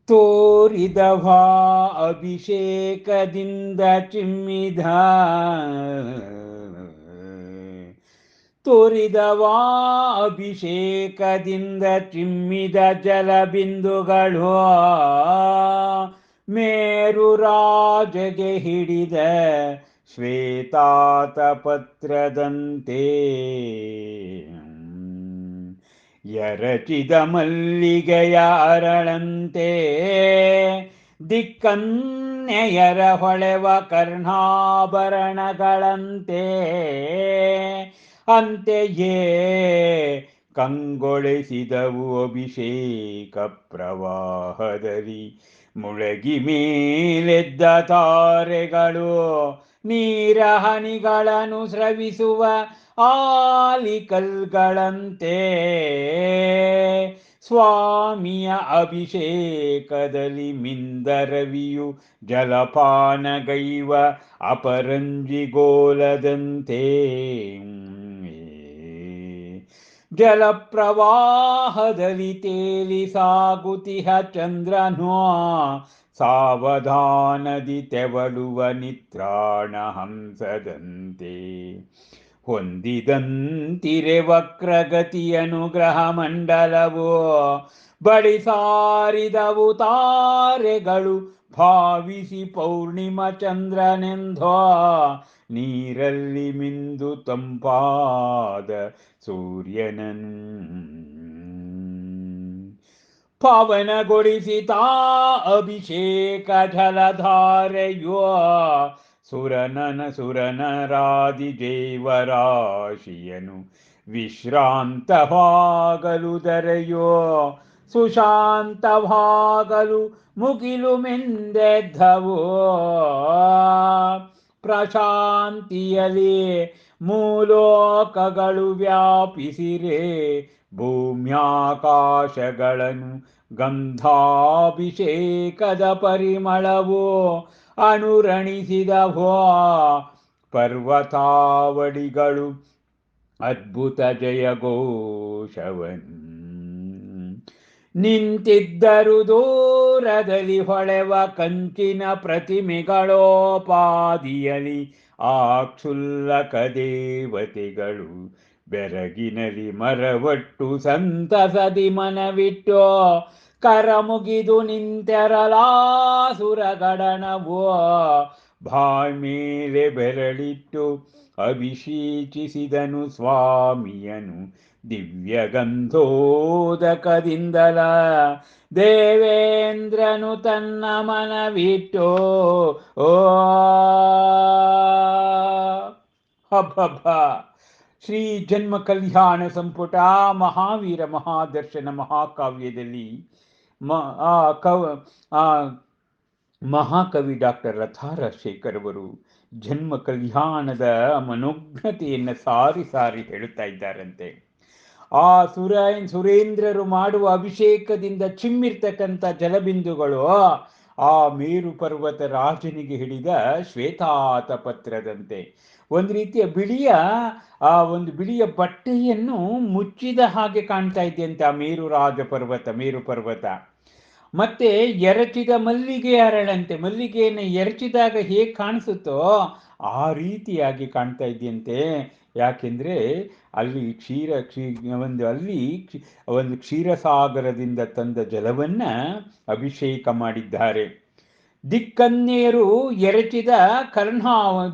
ತೋರಿದವಾ ಅಭಿಷೇಕದಿಂದ ಚಿಮ್ಮಿದ ತೋರಿದವಾ ಅಭಿಷೇಕದಿಂದ ಚಿಮ್ಮಿದ ಜಲಬಿಂದುಗಳು ಮೇರು ರಾಜಗೆ ಹಿಡಿದ ಶ್ವೇತಾತ ಪತ್ರದಂತೆ ಎರಚಿದ ಮಲ್ಲಿಗೆಯ ಅರಳಂತೆ ದಿಕ್ಕನ್ನೆಯರ ಹೊಳೆವ ಕರ್ಣಾಭರಣಗಳಂತೆ ಅಂತೆಯೇ ಕಂಗೊಳಿಸಿದವು ಅಭಿಷೇಕ ಪ್ರವಾಹದಲ್ಲಿ ಮುಳಗಿ ಮೇಲೆದ್ದ ತಾರೆಗಳು ನೀರ ಹನಿಗಳನ್ನು ಸ್ರವಿಸುವ ಆಲಿಕಲ್ಗಳಂತೆ ಸ್ವಾಮಿಯ ಅಭಿಷೇಕದಲ್ಲಿ ಮಿಂದರವಿಯು ಜಲಪಾನಗೈವ ಅಪರಂಜಿಗೋಲದಂತೆ ಜಲಪ್ರವಾಹದಲ್ಲಿ ತೇಲಿ ಸಾಗುತಿಹ ಚಂದ್ರನೋ ಸಾವಧಾನದಿ ತೆವಳುವ ನಿತ್ರಾಣ ಹಂಸದಂತೆ ಹೊಂದಿದಂತಿರೆ ವಕ್ರಗತಿ ಅನುಗ್ರಹ ಮಂಡಲವೋ ಬಳಿ ಸಾರಿದವು ತಾರೆಗಳು ಭಾವಿಸಿ ಪೌರ್ಣಿಮ ಚಂದ್ರನೆಂದೋ ನೀರಲ್ಲಿ ಮಿಂದು ತಂಪಾದ ಸೂರ್ಯನನ್ ಪಾವನಗೊಳಿಸಿತಾ ಅಭಿಷೇಕ ಜಲಧಾರೆಯೋ ಸುರನರಾದಿ ಜೇವರಾಶಿಯನು ವಿಶ್ರಾಂತವಾಗಲು ದರೆಯೋ ಸುಶಾಂತವಾಗಲು ಮುಗಿಲು ಮೆಂದೆದ್ದವೋ ಪ್ರಶಾಂತಿಯಲಿ ಮೂಲೋಕಗಳು ವ್ಯಾಪಿಸಿರೆ ಭೂಮ್ಯಾಕಾಶಗಳನ್ನು ಗಂಧಾಭಿಷೇಕದ ಪರಿಮಳವೋ ಅನುರಣಿಸಿದವೋ ಪರ್ವತಾವಳಿಗಳು ಅದ್ಭುತ ಜಯಘೋಷವನ್ ನಿಂತಿದ್ದರು ದೂರದಲ್ಲಿ ಹೊಳೆವ ಕಂಚಿನ ಪ್ರತಿಮೆಗಳೋಪಾದಿಯಲಿ ಆ ಕ್ಷುಲ್ಲಕ ದೇವತೆಗಳು ಬೆರಗಿನಲಿ ಮರವಟ್ಟು ಸಂತಸದಿ ಮನವಿಟ್ಟು ಕರ ಮುಗಿದು ನಿಂತೆರಲಾಸುರಗಡಣವೋ ಬಾಯ್ ಮೇಲೆ ಬೆರಳಿಟ್ಟು ಅಭಿಷೇಚಿಸಿದನು ಸ್ವಾಮಿಯನು ದಿವ್ಯಗಂಧೋದಕದಿಂದಲ ದೇವೇಂದ್ರನು ತನ್ನ ಮನವಿಟ್ಟು ಓ ಹಬ್ಬ ಶ್ರೀ ಜನ್ಮ ಕಲ್ಯಾಣ ಸಂಪುಟ ಮಹಾವೀರ ಮಹಾದರ್ಶನ ಮಹಾಕಾವ್ಯದಲ್ಲಿ ಮಹಾಕವಿ ಡಾಕ್ಟರ್ ಲತಾ ರಾಜಶೇಖರ್ ಅವರು ಜನ್ಮ ಕಲ್ಯಾಣದ ಮನೋಜ್ಞತೆಯನ್ನು ಸಾರಿ ಸಾರಿ ಹೇಳುತ್ತಾ ಇದ್ದಾರಂತೆ. ಆ ಸುರೇಂದ್ರರು ಮಾಡುವ ಅಭಿಷೇಕದಿಂದ ಚಿಮ್ಮಿರ್ತಕ್ಕಂಥ ಜಲಬಿಂದುಗಳು ಆ ಮೇರು ಪರ್ವತ ರಾಜನಿಗೆ ಹಿಡಿದ ಶ್ವೇತಾತ ಪತ್ರದಂತೆ ಒಂದು ರೀತಿಯ ಒಂದು ಬಿಳಿಯ ಬಟ್ಟೆಯನ್ನು ಮುಚ್ಚಿದ ಹಾಗೆ ಕಾಣ್ತಾ ಇದೆಯಂತೆ ಆ ಮೇರು ಪರ್ವತ. ಮತ್ತೆ ಎರಚಿದ ಮಲ್ಲಿಗೆ ಅರಳಂತೆ, ಮಲ್ಲಿಗೆಯನ್ನು ಎರಚಿದಾಗ ಹೇಗೆ ಕಾಣಿಸುತ್ತೋ ಆ ರೀತಿಯಾಗಿ ಕಾಣ್ತಾ ಇದೆಯಂತೆ. ಯಾಕೆಂದ್ರೆ ಅಲ್ಲಿ ಒಂದು ಕ್ಷೀರಸಾಗರದಿಂದ ತಂದ ಜಲವನ್ನ ಅಭಿಷೇಕ ಮಾಡಿದ್ದಾರೆ. ದಿಕ್ಕನ್ನೇರು ಎರಚಿದ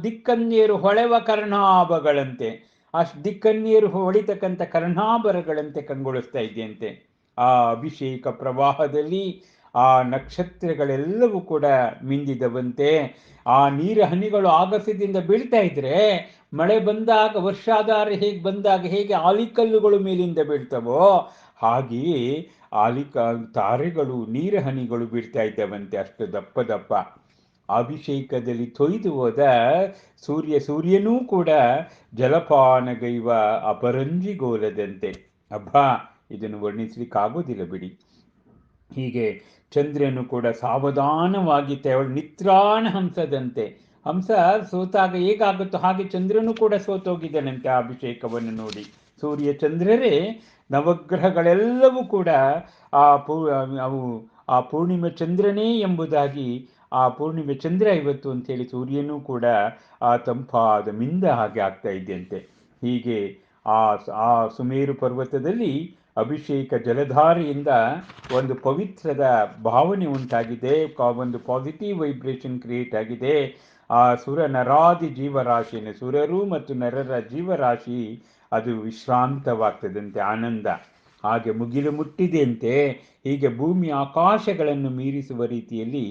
ದಿಕ್ಕನ್ನೇರು ಹೊಳೆವ ಕರ್ಣಾಭಗಳಂತೆ, ಆ ದಿಕ್ಕನ್ನೇರು ಹೊಳಿತಕ್ಕಂಥ ಕರ್ಣಾಭರಗಳಂತೆ ಕಂಗೊಳಿಸ್ತಾ ಇದೆಯಂತೆ. ಆ ಅಭಿಷೇಕ ಪ್ರವಾಹದಲ್ಲಿ ಆ ನಕ್ಷತ್ರಗಳೆಲ್ಲವೂ ಕೂಡ ಮಿಂದಿದವಂತೆ. ಆ ನೀರ ಹನಿಗಳು ಆಗಸದಿಂದ ಬೀಳ್ತಾ ಇದ್ರೆ ಮಳೆ ಬಂದಾಗ, ವರ್ಷಾಧಾರ ಹೇಗೆ ಆಲಿಕಲ್ಲುಗಳು ಮೇಲಿಂದ ಬೀಳ್ತವೋ ಹಾಗೆಯೇ ತಾರೆಗಳು ನೀರ ಹನಿಗಳು ಬೀಳ್ತಾ ಇದ್ದವಂತೆ, ಅಷ್ಟು ದಪ್ಪ. ಅಭಿಷೇಕದಲ್ಲಿ ತೊಯ್ದು ಹೋದ ಸೂರ್ಯನೂ ಕೂಡ ಜಲಪಾನಗೈವ ಅಪರಂಜಿಗೋಲದಂತೆ. ಇದನ್ನು ವರ್ಣಿಸ್ಲಿಕ್ಕಾಗೋದಿಲ್ಲ ಬಿಡಿ. ಹೀಗೆ ಚಂದ್ರನು ಕೂಡ ಸಾವಧಾನವಾಗಿ ನಿತ್ರಾಣ ಹಂಸದಂತೆ, ಹಂಸ ಸೋತಾಗ ಹೇಗಾಗುತ್ತೋ ಹಾಗೆ ಚಂದ್ರನು ಕೂಡ ಸೋತೋಗಿದ್ದಾನಂತೆ ಆ ಅಭಿಷೇಕವನ್ನು ನೋಡಿ. ಸೂರ್ಯ ಚಂದ್ರರೇ ನವಗ್ರಹಗಳೆಲ್ಲವೂ ಕೂಡ ಅವು ಆ ಪೂರ್ಣಿಮೆ ಚಂದ್ರನೇ ಎಂಬುದಾಗಿ, ಆ ಪೂರ್ಣಿಮೆ ಚಂದ್ರ ಇವತ್ತು ಅಂತೇಳಿ ಸೂರ್ಯನೂ ಕೂಡ ಆ ತಂಪಾದ ಮಿಂದ ಹಾಗೆ ಆಗ್ತಾ ಇದೆಯಂತೆ. ಹೀಗೆ ಆ ಆ ಸುಮೇರು ಪರ್ವತದಲ್ಲಿ ಅಭಿಷೇಕ ಜಲಧಾರೆಯಿಂದ ಒಂದು ಪವಿತ್ರದ ಭಾವನೆ ಉಂಟಾಗಿದೆ, ಒಂದು ಪಾಸಿಟಿವ್ ವೈಬ್ರೇಷನ್ ಕ್ರಿಯೇಟ್ ಆಗಿದೆ. ಆ ಸುರ ನರಾದಿ ಜೀವರಾಶಿಯನ್ನು, ಸುರರು ಮತ್ತು ನರರ ಜೀವರಾಶಿ ಅದು ವಿಶ್ರಾಂತವಾಗ್ತದಂತೆ, ಆನಂದ ಹಾಗೆ ಮುಗಿಲು ಮುಟ್ಟಿದೆಯಂತೆ. ಹೀಗೆ ಭೂಮಿ ಆಕಾಶಗಳನ್ನು ಮೀರಿಸುವ ರೀತಿಯಲ್ಲಿ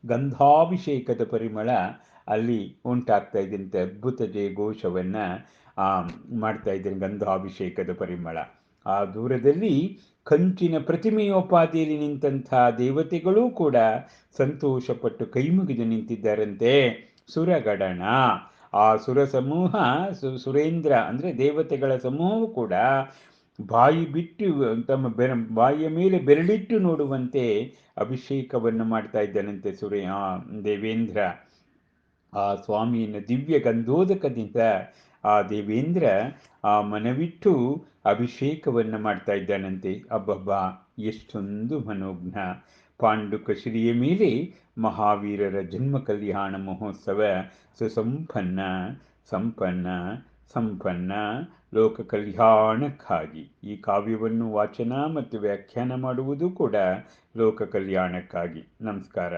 ಗಂಧಾಭಿಷೇಕದ ಪರಿಮಳ ಅಲ್ಲಿ ಉಂಟಾಗ್ತಾ ಇದ್ದಂತೆ, ಅದ್ಭುತ ಜಯಘೋಷವನ್ನ ಮಾಡ್ತಾ ಇದ್ದೇನೆ, ಗಂಧಾಭಿಷೇಕದ ಪರಿಮಳ. ಆ ದೂರದಲ್ಲಿ ಕಂಚಿನ ಪ್ರತಿಮೆಯೋಪಾದಿಯಲ್ಲಿ ನಿಂತಹ ದೇವತೆಗಳೂ ಕೂಡ ಸಂತೋಷಪಟ್ಟು ಕೈಮುಗಿದು ನಿಂತಿದ್ದಾರಂತೆ. ಸುರಗಡಣ, ಆ ಸುರ ಸಮೂಹ, ಸುರೇಂದ್ರ ಅಂದ್ರೆ ದೇವತೆಗಳ ಸಮೂಹವು ಕೂಡ ಬಾಯಿ ಬಿಟ್ಟು ತಮ್ಮ ಬಾಯಿಯ ಮೇಲೆ ಬೆರಳಿಟ್ಟು ನೋಡುವಂತೆ ಅಭಿಷೇಕವನ್ನು ಮಾಡ್ತಾ ಇದ್ದಾನಂತೆ ದೇವೇಂದ್ರ. ಆ ಸ್ವಾಮಿಯನ್ನು ದಿವ್ಯ ಗಂಧೋದಕದಿಂದ ಆ ದೇವೇಂದ್ರ ಆ ಮನವಿಟ್ಟು ಅಭಿಷೇಕವನ್ನು ಮಾಡ್ತಾ ಇದ್ದಾನಂತೆ. ಅಬ್ಬಬ್ಬಾ, ಎಷ್ಟೊಂದು ಮನೋಜ್ಞ! ಪಾಂಡುಕ ಶ್ರೀಯ ಮೇಲೆ ಮಹಾವೀರರ ಜನ್ಮ ಕಲ್ಯಾಣ ಮಹೋತ್ಸವ ಸುಸಂಪನ್ನ ಸಂಪನ್ನ ಸಂಪನ್ನ ಲೋಕ ಕಲ್ಯಾಣಕ್ಕಾಗಿ. ಈ ಕಾವ್ಯವನ್ನು ವಾಚನ ಮತ್ತು ವ್ಯಾಖ್ಯಾನ ಮಾಡುವುದು ಕೂಡ ಲೋಕ ಕಲ್ಯಾಣಕ್ಕಾಗಿ. ನಮಸ್ಕಾರ.